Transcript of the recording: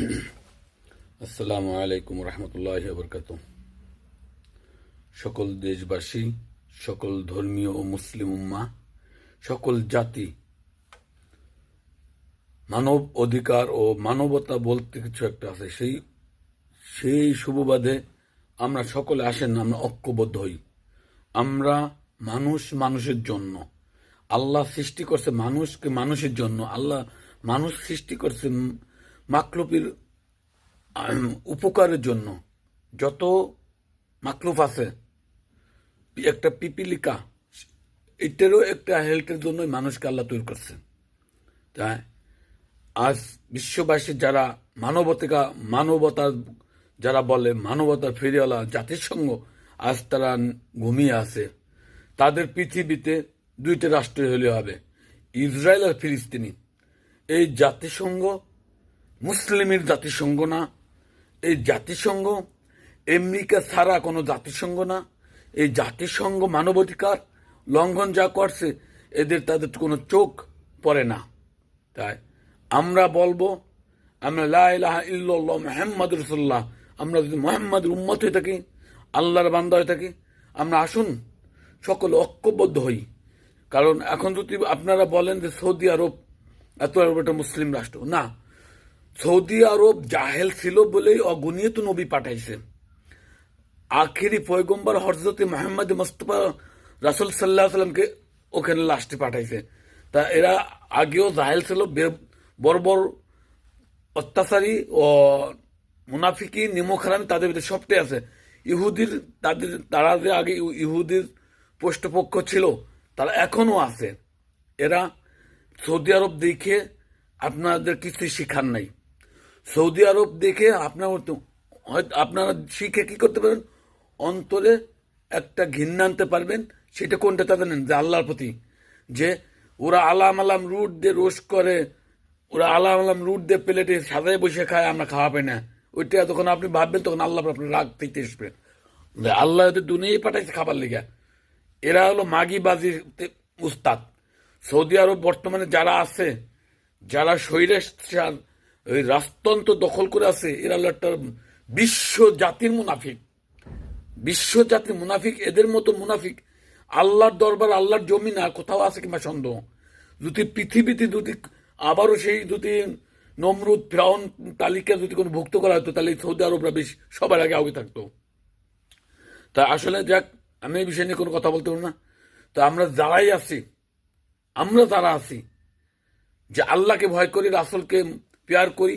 আসসালামু আলাইকুম রহমতুল্লাহি ওয়া বারাকাতুহু। সকল দেশবাসী, সকল ধর্মীয় ও মুসলিম উম্মাহ, সকল জাতি, মানব অধিকার ও মানবতা বলতে কিছু একটা আছে। সেই শুভবাদে আমরা সকলে আসেন, আমরা ঐক্যবদ্ধ হই। আমরা মানুষের জন্য। আল্লাহ সৃষ্টি করছে মানুষকে মানুষের জন্য। আল্লাহ মানুষ সৃষ্টি করছে মাকলুকের উপকারের জন্য। যত মাকলুফ আছে, একটা পিপিলিকা, এটারও একটা হেল্থের জন্যই মানুষকে আল্লাহ তৈরি করছে। তাই আজ বিশ্ববাসী যারা মানবতার যারা বলে মানবতার ফিরিওয়ালা জাতিসংঘ, আজ তারা ঘুমিয়ে আছে। তাদের পৃথিবীতে দুইটা রাষ্ট্র হলে হবে, ইসরায়েল আর ফিলিস্তিনি। এই জাতিসংঘ মুসলিমের জাতিসংঘ না। এই জাতিসংঘ আমেরিকা ছাড়া কোনো জাতিসংঘ না। এই জাতিসংঘ মানবাধিকার লঙ্ঘন যা করছে, তাদের কোনো চোখ পড়ে না। তাই আমরা বলবো, আমরা লা ইলাহা ইল্লাল্লাহ মুহাম্মাদুর রাসূলুল্লাহ, আমরা যদি মুহাম্মাদের উম্মত হয়ে থাকি, আল্লাহর বান্দা হয়ে থাকি, আমরা আসুন সকলে ঐক্যবদ্ধ হই। কারণ এখন যদি আপনারা বলেন যে সৌদি আরব এত একটা মুসলিম রাষ্ট্র, না, সৌদি আরব জাহেল ছিল বলেই অগণিত নবী পাঠাইছে। আখেরি পয়গম্বর হযরত মুহাম্মদ মুস্তাফা রাসূল সাল্লাল্লাহু আলাইহি সাল্লামকে ওখানে লাস্টে পাঠাইছে। তা এরা আগেও জাহেল ছিল, বর্বর, অত্যাচারী ও মুনাফিকি, নিমখারামি তাদের ভিতরে সবটাই আছে। তারা যে আগে ইহুদির পৃষ্ঠপোষক ছিল, তারা এখনো আছে। এরা সৌদি আরব দেখে আপনাদের কিছুই শিখার নাই। সৌদি আরব দেখে আপনারা শিখে কি করতে পারেন, অন্তরে একটা ঘৃণা আনতে পারবেন। সেটা কোনটা তাদের নেন, যে আল্লাহর প্রতি। যে ওরা আলাম রুট দিয়ে রোস্ট করে, ওরা আলাম রুট দিয়ে প্লেটে সাজায় বসে খায়, আমরা খাওয়া পাই না। ওইটা যখন আপনি ভাববেন, তখন আল্লাহ আপনার রাগ থেকে আসবে। আল্লাহ দুনিয়ায় পাঠাইছে খাবার লেগে। এরা হলো মাগিবাজির উস্তাদ। সৌদি আরব বর্তমানে যারা আছে, যারা স্বৈরাচার ওই রাজতন্ত্র দখল করে আছে, এরা হলো একটা বিশ্ব জাতির মুনাফিক। এদের মতো মুনাফিক আল্লাহর দরবার, আল্লাহর জমিন আর কোথাও আছে কিংবা সন্দেহ? যদি পৃথিবীতে আবারও সেই নমরুদ ফিরাউন তালিকা যদি কোনো ভুক্ত করা হতো, তাহলে সৌদি আরবরা বেশি সবার আগে থাকতো। তা আসলে যাক, আমি এই বিষয় নিয়ে কোনো কথা বলতে পারবো না। তো আমরা যারা আছি, যে আল্লাহকে ভয় করি, রাসূলকে প্যার করি,